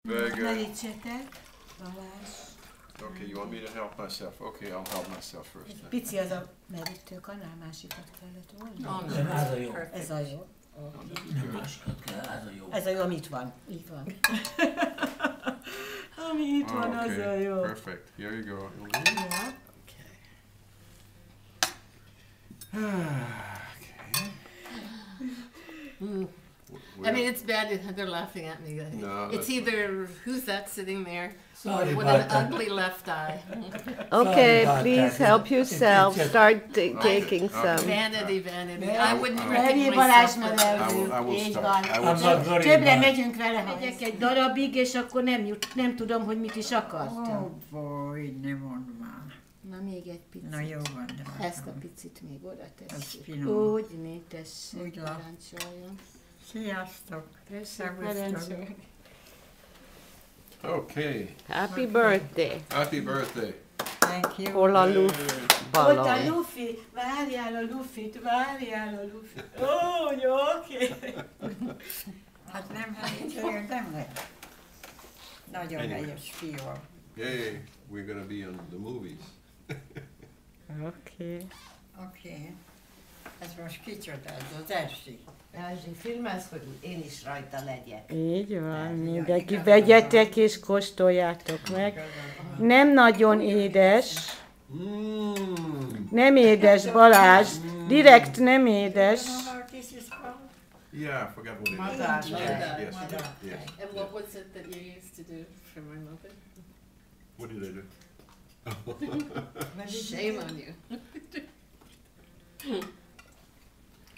Very good. Merítsetek, Balázs. Okay, you want me to help myself? Okay, I'll help myself first. Then. Pici az a merítőkanál, másikat kellett volna. Oh, no, Nem, ez a that's jó. perfect. Ez a jó. Oh, this is Nem good. másikat kell, ez a jó. Ez a jó, ami itt van. Így van. Ami itt van, az a Okay, jó. perfect. Here you go. Ja. Okay. I mean, it's bad. They're laughing at me. No, It's that's- either who's that sitting there Sorry with about an that. ugly left eye. Okay, about please that. help yourself. It's just- Start Okay, taking okay. some. Vanity, vanity. Yeah. I wouldn't Ennyi recognize Balázs myself. nevelő. I will Így start. van. I will I'm not very Többre bad. megyünk vele, megyek egy darabig, és akkor nem tudom, hogy mit is akartam. Ó, baj, ne mondd már. Na még egy picit. Na jó van, de Ezt a picit még oda Ez tesszük. finom. Úgy, né, tessék, Úgy lát. parancsoljon. Sziasztok! Tessék, Szervusztok. parancsoljon. Okay. Happy birthday. Happy birthday. Thank you. Hol a Yay. Ott a ballon? Luffy, várjál a Luffit, várjál a Luffit. Ó, jó, oké. Hát nem helyes, nem lehet. Nagyon Anyway. helyes fiú. Yay, we're gonna be on the movies. Okay. Oké. Ez most kicsoda, ez az Erzsi. Erzsi, filmez, hogy én is rajta legyek. Így van, mindenki vegyetek és kóstoljátok meg. Nem nagyon édes, nem édes Balázs, direkt nem édes. This is called? Yeah, I forgot what it is. Madár. Yes, Madár. yes, Madár. yes. And what was it that you used to do for my mother? What did I do? Shame on you.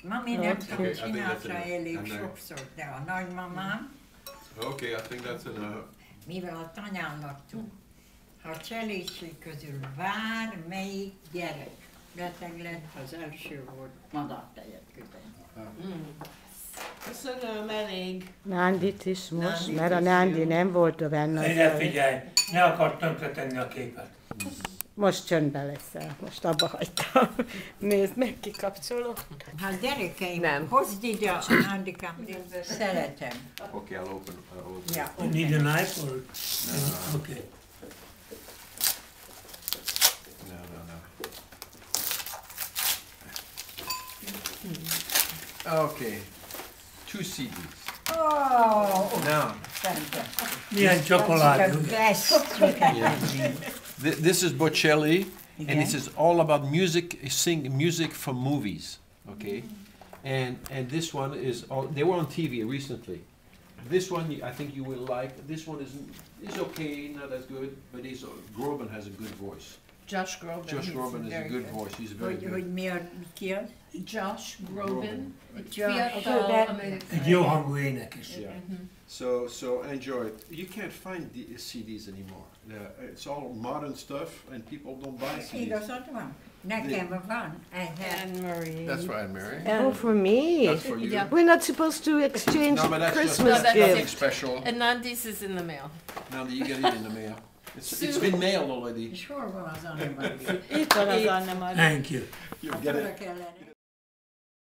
Mami nem Okay. tud Okay, I think csinálni that's enough. elég And now- sokszor, de a nagymamám, Okay, I think that's enough. mivel a tanyámnak tud, ha a cselédség közül bármelyik gyerek beteg lett, az első volt madártejet küldeni. Köszönöm, elég. Nándit is most, Nándit mert a is, Nándi jó. nem volt benne. Ide figyelj, ne akar tönkretenni a képet. Most csöndben leszel, most abba hagytam. Nézd meg, kikapcsolok. Hát gyerekeim, Nem. hozd ide a handikám, szeretem. Okay, I'll open. Ja, You need a knife or? Okay. No, no, no. Okay, 2 CDs. Oh, Now, szerintem. Milyen csokoládé. The best. this is Bocelli, and Okay. this is all about music, music from movies. Okay, and this one is they were on TV recently. This one I think you will like. This one is okay, not as good, but Groban has a good voice. Josh Groban. Josh he's Groban is a very good voice. He's very Hogy, good. hogy mi a, ki az? Josh Groban. Right. Fiatal Groban. Egy jó hangú énekes. Yeah. So enjoy it. You can't find the CDs anymore. It's all modern stuff, and people don't buy CDs. Igazad van? Nekem van. I have. Anne Marie. That's why I'm married. Oh, for me. That's for you. Yeah. We're not supposed to exchange No, but that's just Christmas that's nothing gifts. special. And Nandi's is in the mail. Now that you get it in the mail, it's been mailed already. És hol van az anyag? Itt van az Anna Maria. Thank you. You get it. Oda kellene.